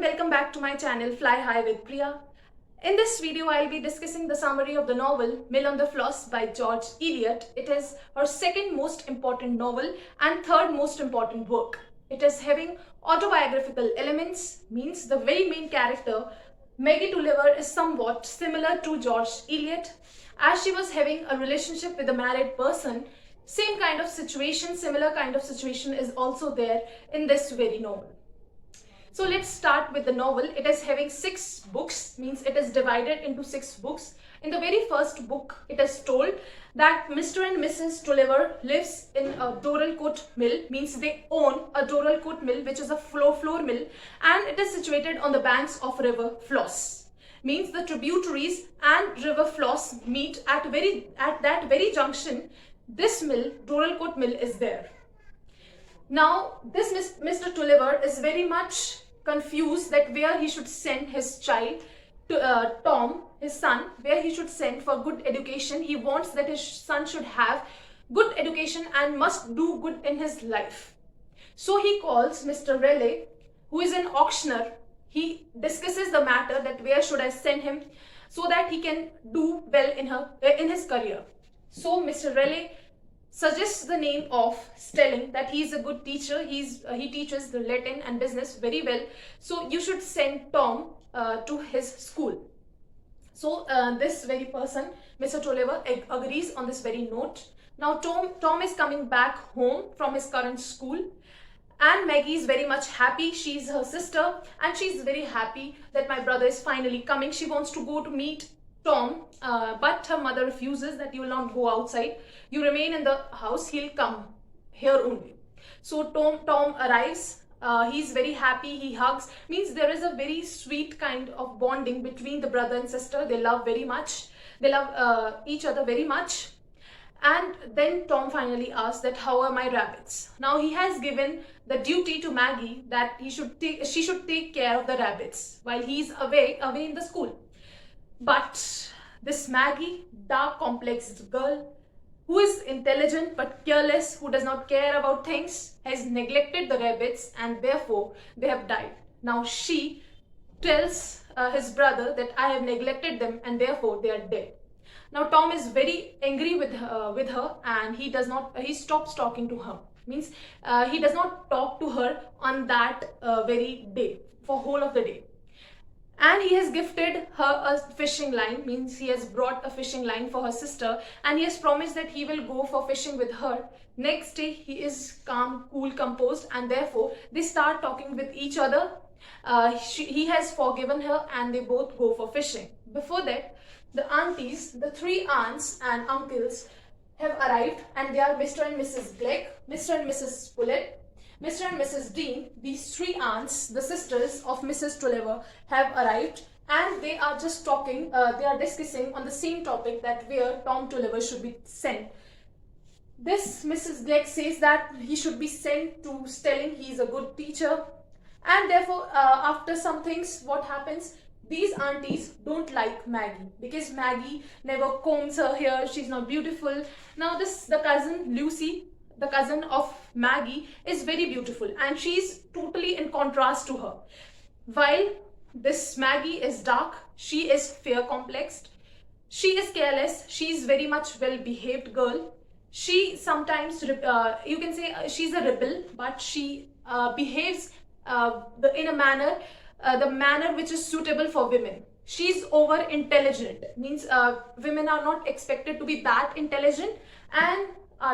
everyone, welcome back to my channel Fly High with Priya. In this video, I'll be discussing the summary of the novel Mill on the Floss by George Eliot. It is her second most important novel and third most important work. It is having autobiographical elements, means the very main character, Maggie Tulliver, is somewhat similar to George Eliot. As she was having a relationship with a married person, same kind of situation, similar kind of situation is also there in this very novel. So let's start with the novel. It is having 6 books, means it is divided into 6 books. In the very first book, it is told that Mr. and Mrs. Tulliver lives in a Dorlcote Mill, means they own a Dorlcote Mill, which is a flour mill, and it is situated on the banks of River Floss. Means the tributaries and River Floss meet at that very junction. This mill, Dorlcote Mill, is there. Now, this Mr. Tulliver is very much confused that where he should send his child, to Tom, his son, where he should send for good education. He wants that his son should have good education and must do good in his life. So he calls Mr. Raleigh, who is an auctioneer. He discusses the matter that where should I send him so that he can do well in his career. So Mr. Raleigh suggests the name of Stelling, that he is a good teacher. He teaches the Latin and business very well. So you should send Tom to his school. So this very person, Mr. Tulliver, agrees on this very note. Now Tom is coming back home from his current school, and Maggie is very much happy. She's her sister and she's very happy that my brother is finally coming. She wants to go to meet Tom, but her mother refuses, that you will not go outside, you remain in the house, he'll come here only. So Tom arrives, he's very happy, he hugs, means there is a very sweet kind of bonding between the brother and sister. They love very much, they love each other very much. And then Tom finally asks that how are my rabbits. Now he has given the duty to Maggie that she should take care of the rabbits while he's away in the school. But this Maggie, dark complexed girl, who is intelligent but careless, who does not care about things, has neglected the rabbits and therefore they have died. Now she tells his brother that I have neglected them and therefore they are dead. Now Tom is very angry with her and he stops talking to her. Means he does not talk to her on that very day, for whole of the day. And he has gifted her a fishing line, means he has brought a fishing line for her sister, and he has promised that he will go for fishing with her. Next day, he is calm, cool, composed, and therefore they start talking with each other. He has forgiven her and they both go for fishing. Before that, the aunties, the 3 aunts and uncles have arrived, and they are Mr. and Mrs. Glegg, Mr. and Mrs. Pullet, Mr. and Mrs. Dean. These 3 aunts, the sisters of Mrs. Tulliver, have arrived, and they are just talking, they are discussing on the same topic, that where Tom Tulliver should be sent. This Mrs. Glegg says that he should be sent to Stelling, he is a good teacher, and therefore after some things, what happens? These aunties don't like Maggie because Maggie never combs her hair, she's not beautiful. Now the cousin Lucy, the cousin of Maggie, is very beautiful and she's totally in contrast to her. While this Maggie is dark, she is fair complexed, she is careless, she is very much well behaved girl. She sometimes, you can say she's a rebel, but she behaves in a manner, the manner which is suitable for women. She's over intelligent, means women are not expected to be that intelligent, and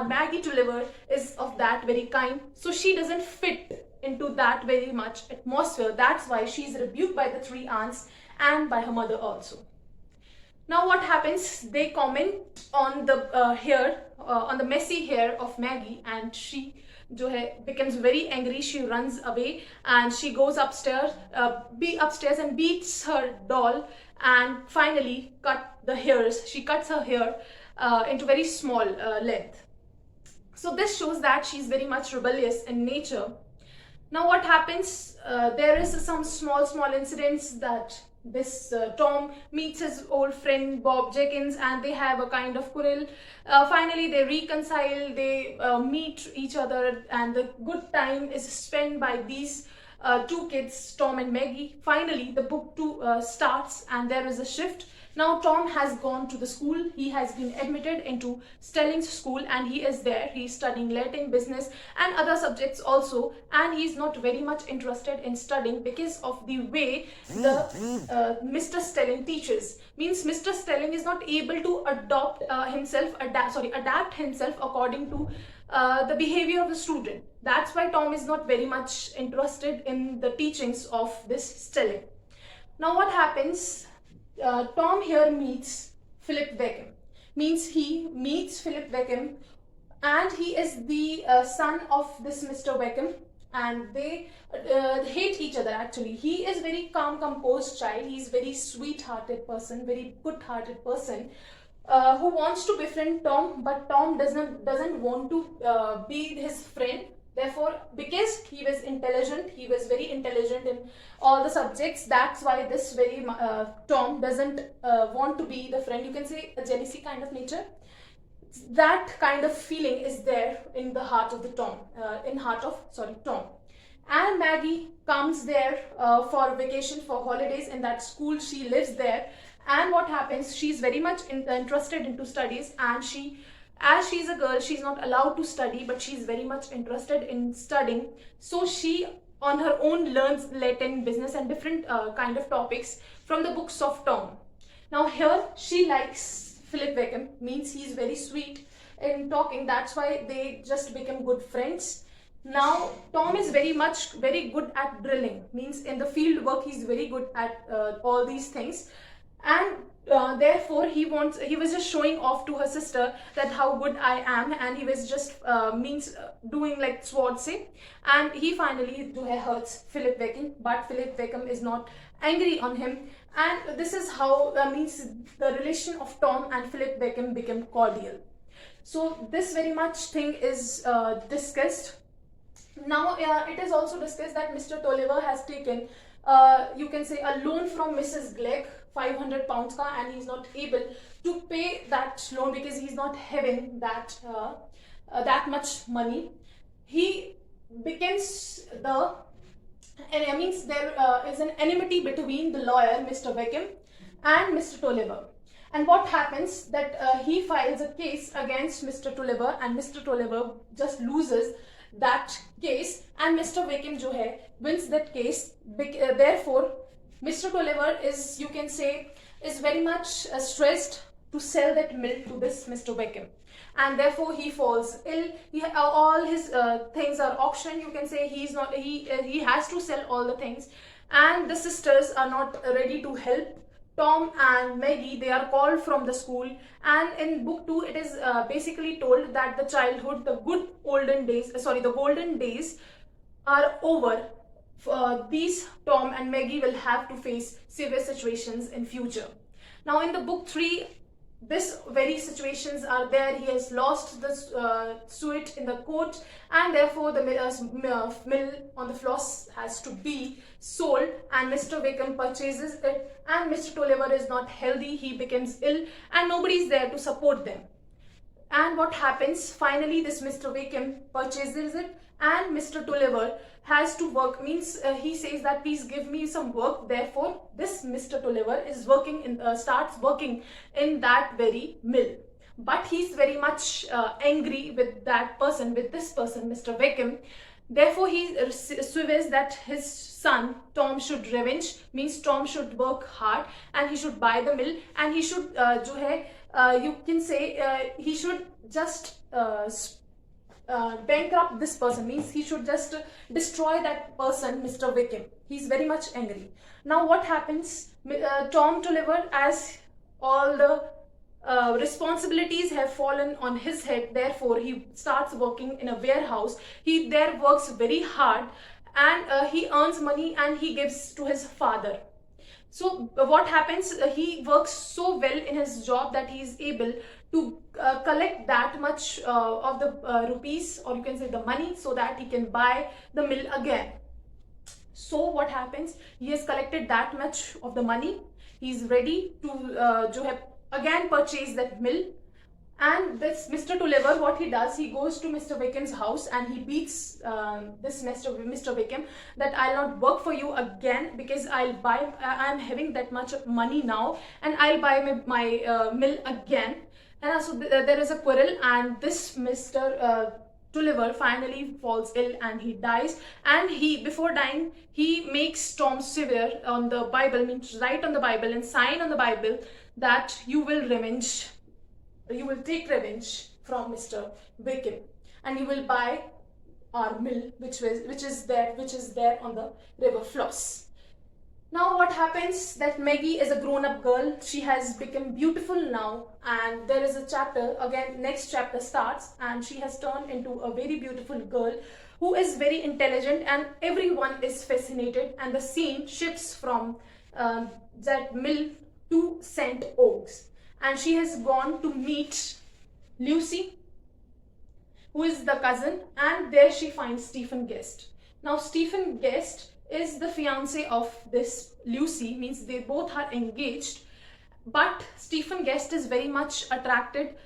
Maggie Tulliver is of that very kind, so she doesn't fit into that very much atmosphere. That's why she's rebuked by the 3 aunts and by her mother also. Now what happens? They comment on the hair, on the messy hair of Maggie, and she becomes very angry. She runs away and she goes upstairs and beats her doll, and finally she cuts her hair into very small length. So this shows that she's very much rebellious in nature. Now what happens? There is some small incidents that this Tom meets his old friend Bob Jenkins and they have a kind of quarrel. Finally they reconcile, they meet each other, and the good time is spent by these two kids, Tom and Maggie. Finally, the book 2 starts and there is a shift. Now Tom has gone to the school. He has been admitted into Stelling's school and he is there. He is studying Latin, business and other subjects also, and he is not very much interested in studying because of the way the Mr. Stelling teaches. Means Mr. Stelling is not able to adapt himself according to the behavior of the student. That's why Tom is not very much interested in the teachings of this Stelling. Now what happens? Tom here meets Philip Wickham. Means he meets Philip Wickham, and he is the son of this Mr. Wickham, and they hate each other actually. He is very calm, composed child. He is very sweet-hearted person, very good-hearted person, who wants to befriend Tom, but Tom doesn't want to be his friend. Therefore, because he was very intelligent in all the subjects. That's why this very Tom doesn't want to be the friend. You can say a jealousy kind of nature. That kind of feeling is there in the heart of Tom. And Maggie comes there for vacation, for holidays in that school. She lives there, and what happens? She's very much interested into studies, and as she's a girl, she's not allowed to study, but she's very much interested in studying. So she on her own learns Latin, business and different kind of topics from the books of Tom. Now here she likes Philip Wickham, means he's very sweet in talking. That's why they just become good friends. Now Tom is very good at drilling, means in the field work he's very good at all these things, and therefore he was just showing off to her sister that how good I am, and he was just doing like swordsy, and he finally hurts Philip Wickham, but Philip Wickham is not angry on him, and this is how the relation of Tom and Philip Wickham became cordial. So this very much thing is discussed. Now it is also discussed that Mr. Tolliver has taken you can say a loan from Mrs. Glegg, £500 ka, and he's not able to pay that loan because he's not having that much money. He becomes there is an enmity between the lawyer Mr. Wickham and Mr. Tolliver. And what happens that he files a case against Mr. Tolliver, and Mr. Tolliver just loses that case, and Mr. Wickham wins that case. Therefore Mr. Tolliver is, you can say, is very much stressed to sell that mill to this Mr. Wickham, and therefore he falls ill. All his things are auctioned. You can say he has to sell all the things, and the sisters are not ready to help Tom and Maggie. They are called from the school, and in book 2 it is basically told that the golden days are over. These Tom and Maggie will have to face severe situations in future. Now in the book 3, this very situations are there. He has lost the suit in the court, and therefore the mill on the Floss has to be sold, and Mr. Wickham purchases it, and Mr. Tolliver is not healthy. He becomes ill, and nobody is there to support them. And what happens? Finally this Mr. Wickham purchases it, and Mr. Tolliver has to work, means he says that please give me some work. Therefore this Mr. Tolliver is starts working in that very mill, but he's very much angry with this person Mr. Wickham. Therefore he swears that his son Tom should revenge, means Tom should work hard and he should buy the mill, and he should you can say he should just bankrupt this person, means he should just destroy that person Mr. Wickham. He's very much angry. Now what happens? Tom Tolliver, as all the responsibilities have fallen on his head, therefore he starts working in a warehouse. He there works very hard, and he earns money and he gives to his father. So what happens? He works so well in his job that he is able to collect that much of the rupees, or you can say the money, so that he can buy the mill again. So what happens? He has collected that much of the money. He is ready to again purchase that mill, And this Mr. Tulliver, what he does, he goes to Mr. Wickham's house and he beats this Mr. Wickham that I'll not work for you again because I'm having that much money now and I'll buy my mill again. And so there is a quarrel, and this Mr. Tulliver finally falls ill and he dies. And before dying, he makes Tom Sawyer on the Bible, means write on the Bible and sign on the Bible that you will take revenge from Mr. Wickham and you will buy our mill, which is there on the River Floss. Now what happens that Maggie is a grown-up girl. She has become beautiful now, and there is a chapter, again next chapter starts, and she has turned into a very beautiful girl who is very intelligent and everyone is fascinated, and the scene shifts from that mill to St. Oaks, and she has gone to meet Lucy, who is the cousin, and there she finds Stephen Guest. Now Stephen Guest is the fiance of this Lucy, means they both are engaged, but Stephen Guest is very much attracted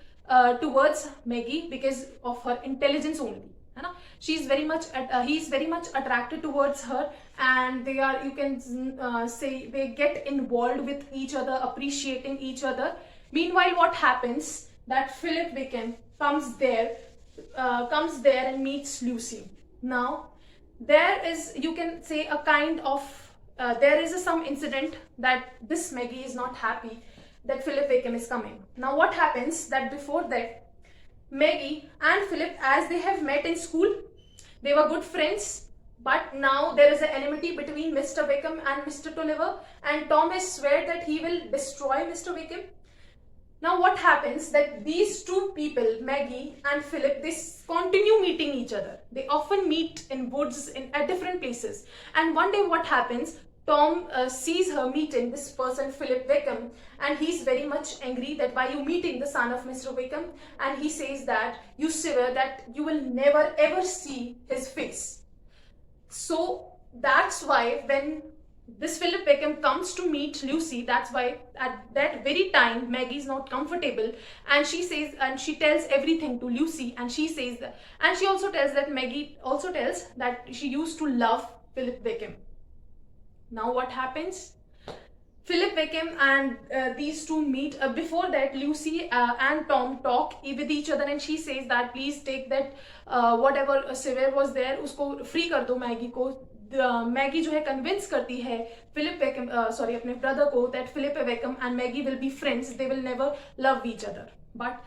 towards Maggie because of her intelligence only. He's very much attracted towards her, and they are, you can say, they get involved with each other, appreciating each other. Meanwhile, what happens that Philip Wickham comes there and meets Lucy. Now there is, you can say, a kind of there is some incident that this Maggie is not happy that Philip Wickham is coming. Now what happens that before that, Maggie and Philip, as they have met in school, they were good friends, but now there is an enmity between Mr. Wickham and Mr. Tulliver, and Thomas swears that he will destroy Mr. Wickham. Now what happens that these two people, Maggie and Philip, they continue meeting each other. They often meet in woods at different places. And one day what happens, Tom sees her meeting this person, Philip Wickham, and he's very much angry that why you meeting the son of Mr. Wickham, and he says that you swear that you will never ever see his face. So that's why when this Philip Wickham comes to meet Lucy, that's why at that very time Maggie is not comfortable, and she says, and she tells everything to Lucy, and she says that, and she also tells that Maggie also tells that she used to love Philip Wickham. Now what happens? Philip Wickham and these two meet. Before that, Lucy and Tom talk with each other, and she says that please take that whatever Sawyer was there, usko free कर दो Maggie को. Maggie जो है convince करती है Philip Wickham, अपने brother को, that Philip Wickham and Maggie will be friends. They will never love each other. But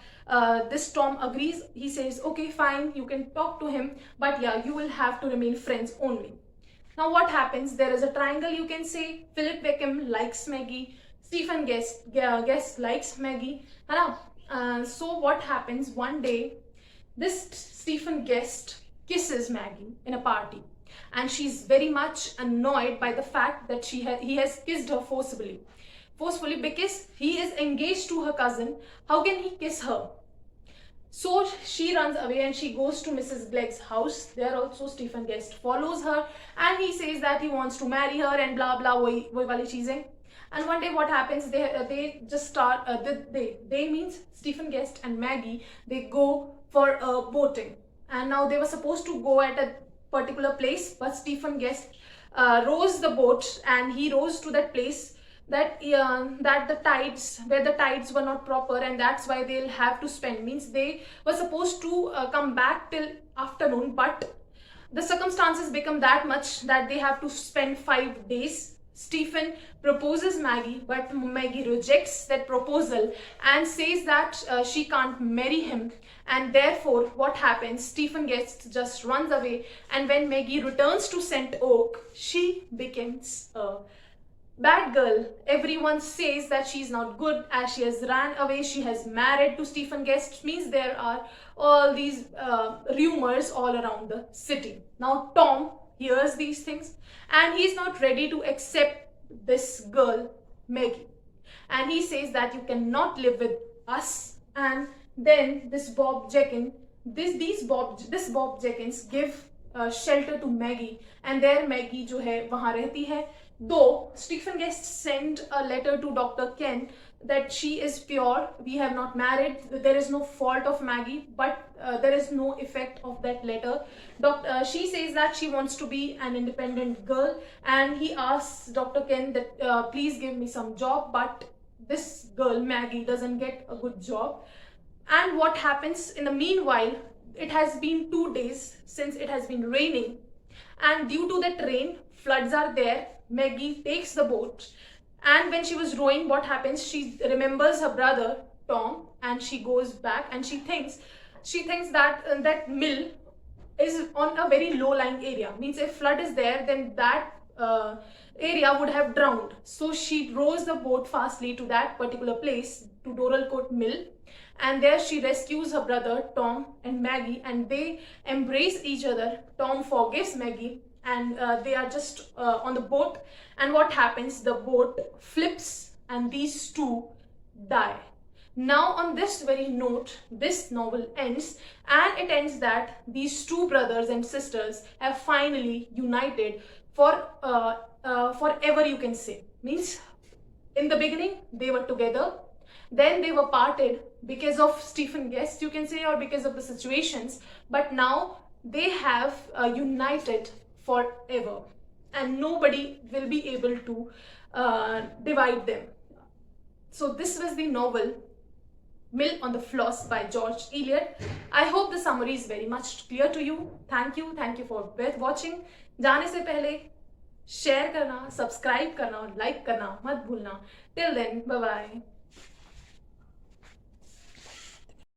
this Tom agrees. He says, okay, fine, you can talk to him, but yeah, you will have to remain friends only. Now what happens? There is a triangle, you can say. Philip Wickham likes Maggie. Stephen Guest likes Maggie. So what happens? One day, this Stephen Guest kisses Maggie in a party, and she's very much annoyed by the fact that he has kissed her forcefully because he is engaged to her cousin. How can he kiss her? So she runs away and she goes to Mrs. Blegg's house. There also Stephen Guest follows her, and he says that he wants to marry her and blah blah wohi wali cheezein. And one day what happens, they just start, they means Stephen Guest and Maggie, they go for boating. And now they were supposed to go at a particular place, but Stephen Guest rows the boat, and he rows to that place that the tides were not proper, and that's why they'll have to spend, means they were supposed to come back till afternoon, but the circumstances become that much that they have to spend 5 days. Stephen proposes Maggie, but Maggie rejects that proposal and says that she can't marry him, and therefore what happens, Stephen Guest just runs away, and when Maggie returns to St. Oak, she becomes a bad girl. Everyone says that she's not good as she has ran away, she has married to Stephen Guest, means there are all these rumors all around the city. Now Tom hears these things, and he's not ready to accept this girl Maggie, and he says that you cannot live with us. And then this Bob Jenkins give shelter to Maggie, and there Maggie जो है वहाँ रहती है. Though Stephen Guest sent a letter to Dr. Ken that she is pure, we have not married, there is no fault of Maggie, but there is no effect of that letter. She says that she wants to be an independent girl, and he asks Dr. Ken that please give me some job, but this girl Maggie doesn't get a good job. And what happens in the meanwhile, it has been 2 days since it has been raining, and due to that rain, floods are there. Maggie takes the boat, and when she was rowing, what happens? She remembers her brother Tom, and she goes back, and she thinks that that mill is on a very low lying area. Means if flood is there, then that area would have drowned. So she rows the boat fastly to that particular place, to Doralcote Mill, and there she rescues her brother Tom and Maggie, and they embrace each other. Tom forgives Maggie, and they are just on the boat, and what happens? The boat flips, and these two die. Now on this very note, this novel ends, and it ends that these two brothers and sisters have finally united for forever, you can say. Means in the beginning they were together, then they were parted because of Stephen Guest, you can say, or because of the situations, but now they have united forever, and nobody will be able to divide them. So this was the novel Mill on the Floss by George Eliot. I hope the summary is very much clear to you. Thank you for watching. जाने से पहले share करना, subscribe करना और like करना मत भूलना. Till then, bye bye.